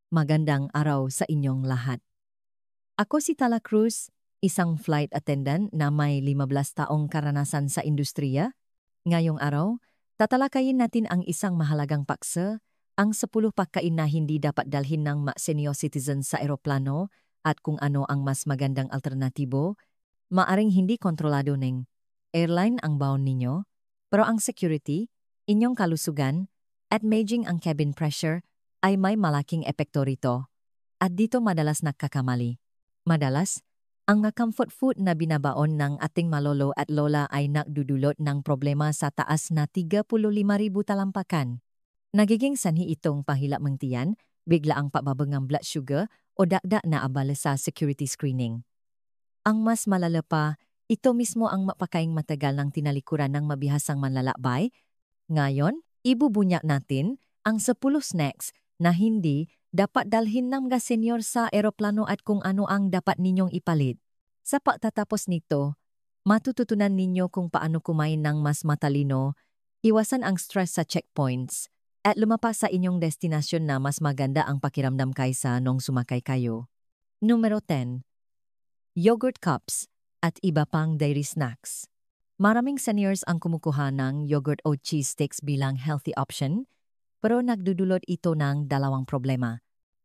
Magandang araw sa inyong lahat. Ako si Tala Cruz, isang flight attendant na may 15 taong karanasan sa industriya. Ngayong araw, tatalakayin natin ang isang mahalagang paksa, ang 10 pagkain na hindi dapat dalhin ng senior citizen sa eroplano at kung ano ang mas magandang alternatibo. Maaring hindi kontrolado ng airline ang baon ninyo, pero ang security, inyong kalusugan, at managing ang cabin pressure ay may malaking epekto rito. At dito madalas nagkakamali. Madalas, ang comfort food na binabaon ng ating malolo at lola ay nagdudulot ng problema sa taas na 35,000 talampakan. Nagiging sanhi itong pahila ng tiyan, bigla ang pababangang blood sugar o dagdag na abala sa security screening. Ang mas malala pa, ito mismo ang mapakaing matagal ng tinalikuran ng mabihasang manlalakbay. Ngayon, ibubunyak natin ang 10 snacks na hindi dapat dalhin ng mga senior sa eroplano at kung ano ang dapat ninyong ipalit. Sa pagtatapos nito, matututunan ninyo kung paano kumain ng mas matalino, iwasan ang stress sa checkpoints, at lumapas sa inyong destinasyon na mas maganda ang pakiramdam kaysa nung sumakay kayo. Numero 10. Yogurt cups at iba pang dairy snacks. Maraming seniors ang kumukuha ng yogurt o cheese sticks bilang healthy option, pero nagdudulot ito ng dalawang problema.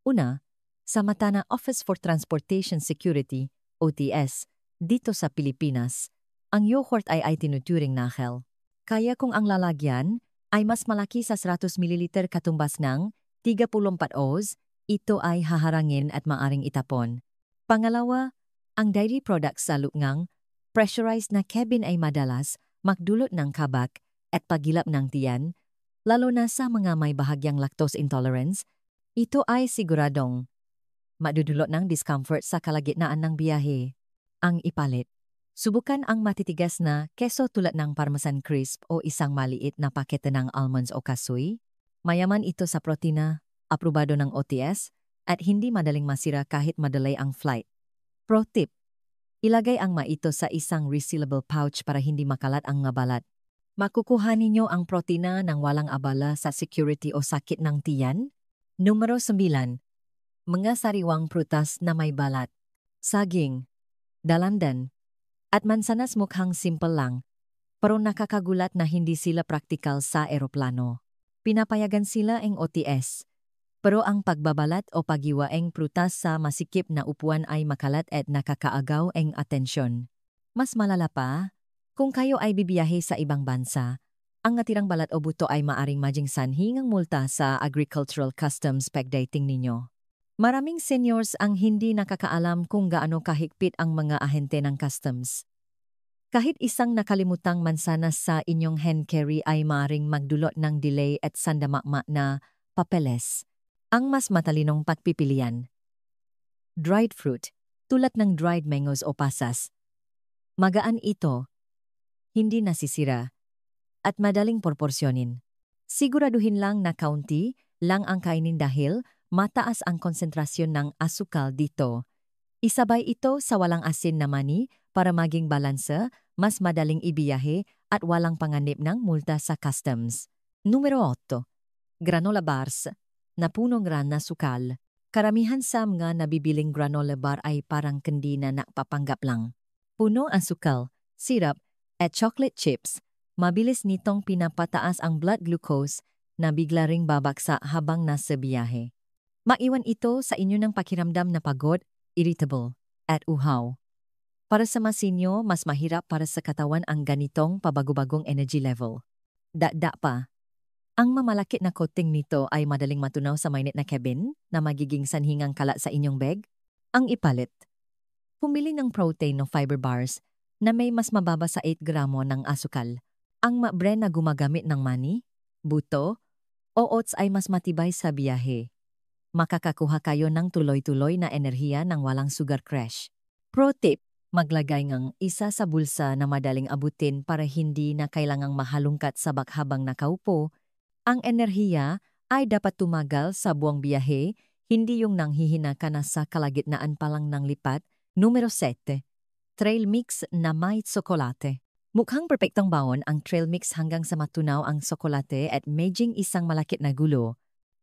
Una, sa mata ng Office for Transportation Security, OTS, dito sa Pilipinas, ang yogurt ay tinuturing na health. Kaya kung ang lalagyan ay mas malaki sa 100 ml katumbas ng 34 oz, ito ay haharangin at maaring itapon. Pangalawa, ang dairy products sa loob pressurized na cabin ay madalas magdulot ng kabak at pagilap ng tiyan, lalo na sa mga may bahagyang lactose intolerance. Ito ay siguradong madudulot ng discomfort sa kalagitnaan ng biyahe. Ang ipalit. Subukan ang matitigas na keso tulad ng Parmesan Crisp o isang maliit na pakete ng almonds o kasoy. Mayaman ito sa protina, aprobado ng OTS, at hindi madaling masira kahit madalay ang flight. Pro tip. Ilagay ang ito sa isang resealable pouch para hindi makalat ang balat. Makukuha ninyo ang protina ng walang abala sa security o sakit ng tiyan. Numero 9. Mga sariwang prutas na may balat. Saging, dalandan, at mansanas mukhang simple lang, pero nakakagulat na hindi sila praktikal sa eroplano. Pinapayagan sila ang OTS. Pero ang pagbabalat o pagiwaeng prutas sa masikip na upuan ay makalat at nakakaagaw ang atensyon. Mas malala pa, kung kayo ay bibiyahe sa ibang bansa, ang natirang balat o buto ay maaring maging sanhi ng multa sa agricultural customs pagdating ninyo. Maraming seniors ang hindi nakakaalam kung gaano kahigpit ang mga ahente ng customs. Kahit isang nakalimutang mansanas sa inyong hand carry ay maaring magdulot ng delay at sandamakma na papeles. Ang mas matalinong pagpipilian. Dried fruit, tulad ng dried mangoes o pasas. Magaan ito, hindi nasisira, at madaling proporsyonin. Siguraduhin lang na kaunti lang ang kainin dahil mataas ang konsentrasyon ng asukal dito. Isabay ito sa walang asin na mani para maging balansa, mas madaling ibiyahe at walang panganib ng multa sa customs. Numero 8. Granola bars na punong ran na sukal. Karamihan sa mga nabibiling granola bar ay parang candy na napapanggap lang. Puno ang sukal, syrup, at chocolate chips. Mabilis nitong pinapataas ang blood glucose na bigla ring babaksa habang nasa biyahe. Maiwan ito sa inyo ng pakiramdam na pagod, irritable, at uhaw. Para sa masinyo, mas mahirap para sa katawan ang ganitong pabagubagong energy level. Dagdag pa. Ang mamalakit na coating nito ay madaling matunaw sa mainit na cabin na magiging sanhingang kalat sa inyong bag. Ang ipalit. Pumili ng protein o fiber bars na may mas mababa sa 8 gramo ng asukal. Ang brand na gumagamit ng mani, buto, o oats ay mas matibay sa biyahe. Makakakuha kayo ng tuloy-tuloy na enerhiya ng walang sugar crash. Pro tip. Maglagay ng isa sa bulsa na madaling abutin para hindi na kailangang mahalungkat sa bag habang nakaupo. Ang enerhiya ay dapat tumagal sa buong biyahe, hindi yung nanghihina ka na sa kalagitnaan pa lang ng lipat. Numero 7. Trail mix na may tsokolate. Mukhang perpektong baon ang trail mix hanggang sa matunaw ang tsokolate at medjing isang malakit na gulo.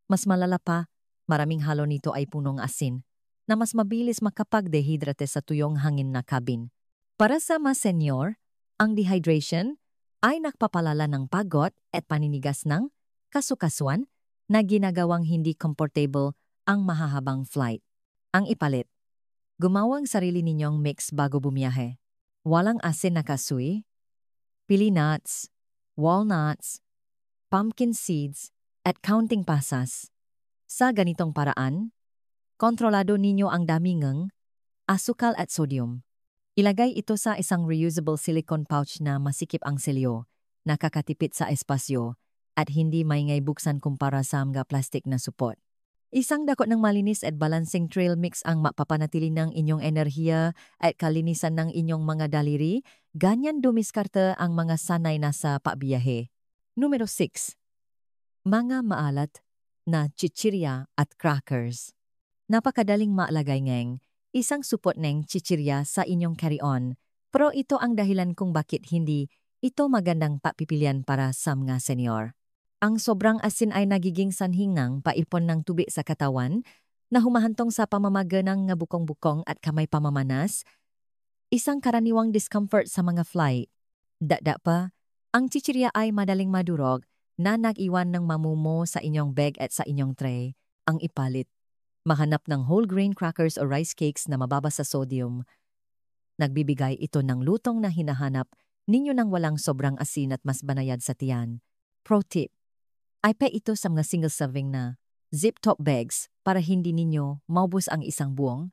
Mas malala pa, Maraming halo nito ay punong asin na mas mabilis makapag-dehydrate sa tuyong hangin na cabin. Para sa mga senior, ang dehydration ay nagpapalala ng pagod at paninigas ng kasukasuan na ginagawang hindi comfortable ang mahahabang flight. Ang ipalit, gumawang sarili ninyong mix bago bumiyahe. Walang asin na kasoy, pili nuts, walnuts, pumpkin seeds, at counting pasas. Sa ganitong paraan, kontrolado ninyo ang dami ng asukal at sodium. Ilagay ito sa isang reusable silicone pouch na masikip ang selyo, nakakatipid sa espasyo, at hindi maingay buksan kumpara sa mga plastic na supot. Isang dako ng malinis at balancing trail mix ang mapapanatili ng inyong enerhiya at kalinisan ng inyong mga daliri, ganyan dumiskarte ang mga sanay na sa pabiyahe. Numero 6. Mga maalat na chichirya at crackers. Napakadaling maalagay ngeng isang supot ng chichirya sa inyong carry-on, pero ito ang dahilan kung bakit hindi ito magandang papipilian para sa mga senior. Ang sobrang asin ay nagiging sanhingang paipon ng tubig sa katawan na humahantong sa pamamaga ng bukong-bukong at kamay pamamanas, isang karaniwang discomfort sa mga flight. Dada pa, ang chichirya ay madaling madurog na nag-iwan ng mamumo sa inyong bag at sa inyong tray. Ang ipalit, mahanap ng whole grain crackers o rice cakes na mababa sa sodium. Nagbibigay ito ng lutong na hinahanap ninyo nang walang sobrang asin at mas banayad sa tiyan. Pro tip, ipe ito sa mga single serving na zip-top bags para hindi ninyo maubos ang isang buong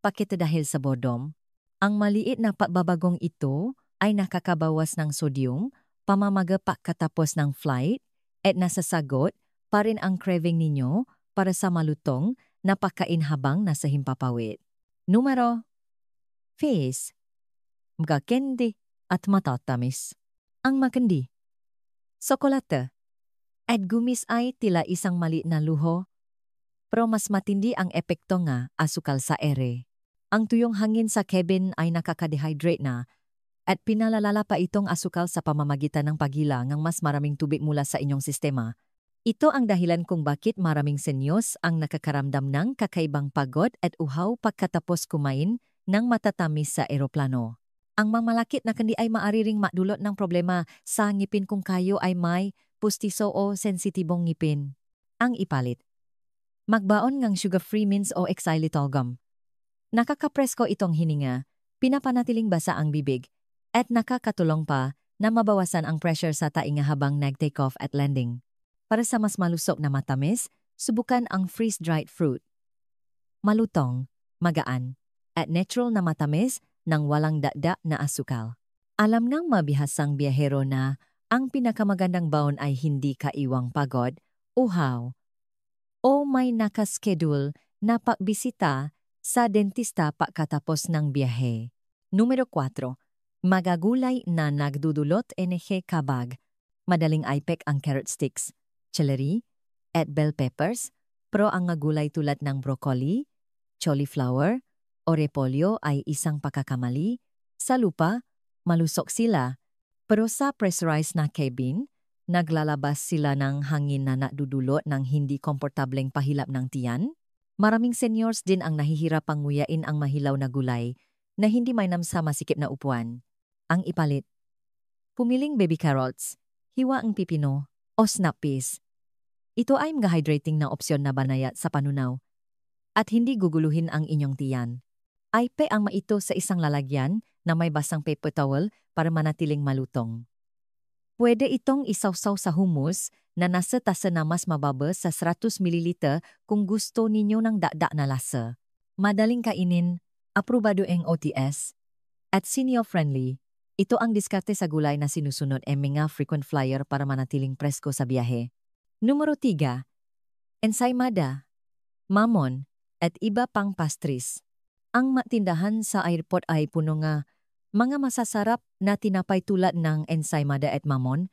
pakete dahil sa boredom. Ang maliit na pagbabagong ito ay nakakabawas ng sodium, pamamaga pagkatapos ng flight, at nasasagot pa rin ang craving ninyo para sa malutong na pagkain habang nasa himpapawid. Numero 5. Mga candy at matatamis. Ang makandi, sokolate, at gumis ay tila isang maliit na luho, pero mas matindi ang epekto nga asukal sa ere. Ang tuyong hangin sa cabin ay nakakadehydrate na at pinalalala pa itong asukal sa pamamagitan ng pagila ng mas maraming tubig mula sa inyong sistema. Ito ang dahilan kung bakit maraming senyos ang nakakaramdam ng kakaibang pagod at uhaw pagkatapos kumain ng matatamis sa eroplano. Ang mamalakit na kandi ay maaari ring madulot ng problema sa ngipin kung kayo ay may pustiso o sensitibong ngipin. Ang ipalit, magbaon ng sugar-free mints o xylitol gum. Nakakapresko itong hininga, pinapanatiling basa ang bibig, at nakakatulong pa na mabawasan ang pressure sa tainga habang nag-take off at landing. Para sa mas malusok na matamis, subukan ang freeze-dried fruit. Malutong, magaan, at natural na matamis ng walang dada na asukal. Alam ng mabihasang biyahero na ang pinakamagandang baon ay hindi kaiwang pagod, uhaw, o may nakaschedule na pagbisita sa dentista pagkatapos ng biyahe. Numero 4. Magagulay na nagdudulot enerhe kabag. Madaling ipek ang carrot sticks, celery, at bell peppers, pero ang gulay tulad ng broccoli, cauliflower, o repolyo ay isang pagkakamali. Sa lupa, malusok sila, pero sa pressurized na cabin, naglalabas sila ng hangin na nadudulot ng hindi komportableng pahilap ng tiyan. Maraming seniors din ang nahihirapang nguyain ang mahilaw na gulay na hindi mainam sa masikip na upuan. Ang ipalit, pumiling baby carrots, hiwa ang pipino, o snap peas. Ito ay mga hydrating na opsyon na banayat sa panunaw at hindi guguluhin ang inyong tiyan. Ipe ang maito sa isang lalagyan na may basang paper towel para manatiling malutong. Pwede itong isawsaw sa hummus na nasa tasa na mas mababa sa 100 ml kung gusto ninyo ng dada na lasa. Madaling kainin, aprobado ang OTS, at senior-friendly. Ito ang diskarte sa gulay na sinusunod ang mga frequent flyer para manatiling presko sa biyahe. Numero 3. Ensaymada, mamon, at iba pang pastries. Ang matindahan sa airport ay puno nga mga masasarap na tinapay tulad ng ensaymada at mamon,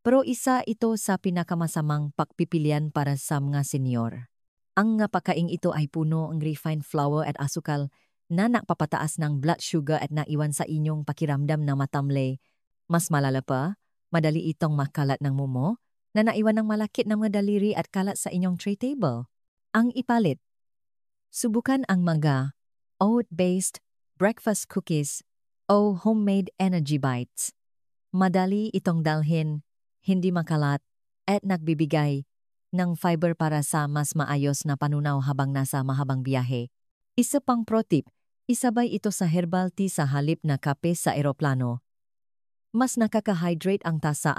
pero isa ito sa pinakamasamang pagpipilian para sa mga senior. Ang nga pagkaing ito ay puno ng refined flour at asukal na nakpapataas ng blood sugar at naiwan sa inyong pakiramdam na matamlay. Mas malala pa, madali itong makalat ng mumo na naiwan ng malakit na mga daliri at kalat sa inyong tray table. Ang ipalit, subukan ang mga oat-based breakfast cookies o homemade energy bites. Madali itong dalhin, hindi makalat, at nagbibigay ng fiber para sa mas maayos na panunaw habang nasa mahabang biyahe. Isa pang pro tip, isabay ito sa herbal tea sa halip na kape sa eroplano. Mas nakaka-hydrate ang tasa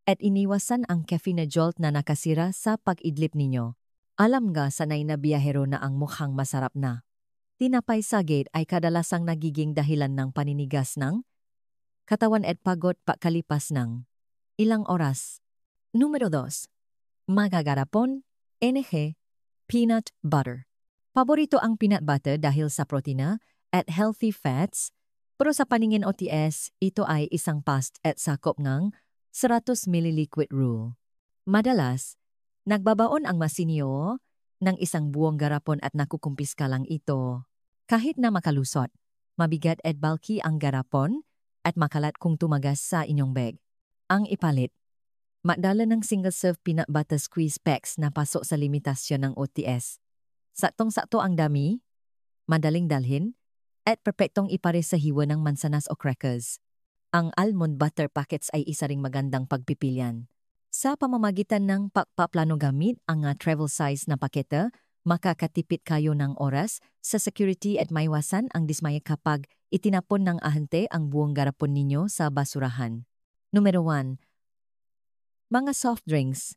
at iniwasan ang caffeine jolt na nakasira sa pag-idlip ninyo. Alam nga sanay na biyahero na ang mukhang masarap na tinapay sa gate ay kadalasang nagiging dahilan ng paninigas ng katawan at pagod pakalipas ng ilang oras. Numero 2. Magagarapon, NG, peanut butter. Paborito ang peanut butter dahil sa protina at healthy fats, pero sa paningin OTS, ito ay isang past at sakop ng 100 ml liquid rule. Madalas, nagbabaon ang masinyo ng isang buong garapon at nakukumpiska lang ito. Kahit na makalusot, mabigat at bulky ang garapon at makalat kung tumagas sa inyong bag. Ang ipalit, madala ng single-serve peanut butter squeeze packs na pasok sa limitasyon ng OTS. Saktong-sakto ang dami, madaling dalhin, at perpektong ipare sa hiwa ng mansanas o crackers. Ang almond butter packets ay isa ring magandang pagpipilian. Sa pamamagitan ng pagpaplano gamit ang travel size na paketa, makakatipid kayo ng oras sa security at maiwasan ang dismaya kapag itinapon ng ahente ang buong garapon ninyo sa basurahan. Numero 1. Mga soft drinks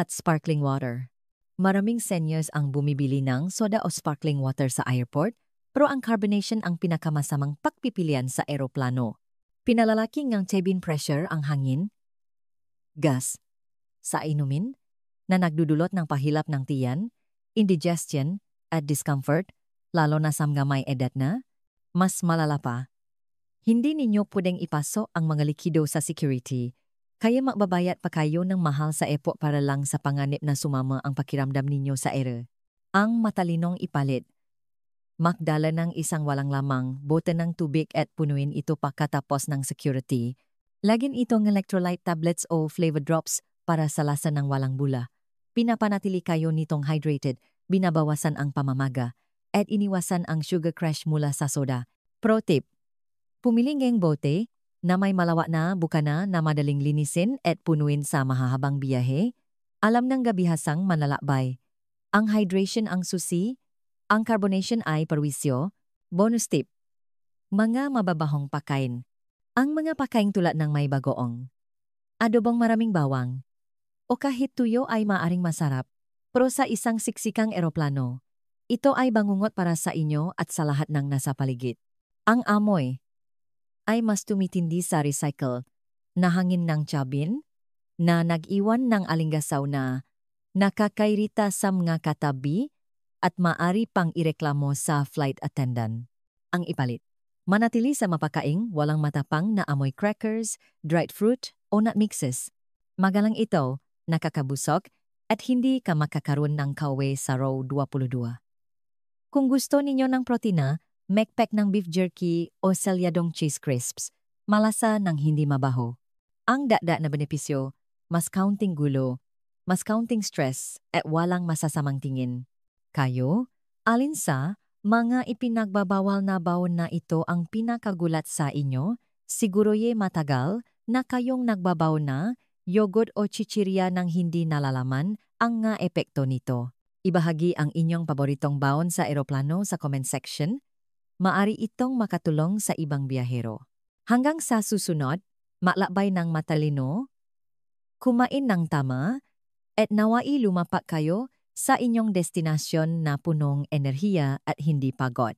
at sparkling water. Maraming seniors ang bumibili ng soda o sparkling water sa airport, pero ang carbonation ang pinakamasamang pagpipilian sa eroplano. Pinalalaki ng cabin pressure ang hangin, gas, sa inumin, na nagdudulot ng pahilap ng tiyan, indigestion, at discomfort, lalo na sa mga may edad na, mas malala pa. Hindi ninyo pwedeng ipaso ang mga likido sa security, kaya magbabayad pa kayo ng mahal sa airport para lang sa panganib na sumama ang pakiramdam ninyo sa ere. Ang matalinong ipalit. Magdala ng isang walang lamang bote ng tubig at punuin ito pagkatapos ng security. Lagyan itong electrolyte tablets o flavor drops para sa lasa ng walang bula. Pinapanatili kayo nitong hydrated, binabawasan ang pamamaga, at iniwasan ang sugar crash mula sa soda. Pro tip. Pumili ng bote na may malawak na bukana na madaling linisin at punuin sa mahahabang biyahe. Alam ng gabihasang manlalakbay. Ang hydration ang susi, ang carbonation ay perwisyo. Bonus tip. Mga mababahong pakain. Ang mga pakain tulad ng may bagoong, adobong maraming bawang, o kahit tuyo ay maaring masarap. Pero sa isang siksikang eroplano, ito ay bangungot para sa inyo at sa lahat ng nasa paligid. Ang amoy ay mas tumitindi sa recycle na hangin ng cabin na nag-iwan ng alinggasaw na nakakairita sa mga katabi at maari pang ireklamo sa flight attendant. Ang ipalit. Manatili sa mapakaing walang matapang na amoy crackers, dried fruit o nut mixes. Magalang ito, nakakabusok at hindi ka makakaroon ng kawe sa row 22. Kung gusto ninyo ng protina, make-pack ng beef jerky o selyadong cheese crisps, malasa ng hindi mabaho. Ang dagdag na benepisyo, mas kaunting gulo, mas kaunting stress at walang masasamang tingin. Kayo, alin sa mga ipinagbabawal na baon na ito ang pinakagulat sa inyo? Siguro'y matagal na kayong nagbabaw na yogurt o chichirya nang hindi nalalaman ang nga epekto nito. Ibahagi ang inyong paboritong baon sa eroplano sa comment section. Maari itong makatulong sa ibang biyahero. Hanggang sa susunod, maglakbay ng matalino, kumain ng tama, at nawai lumapak kayo sa inyong destinasyon na punong enerhiya at hindi pagod.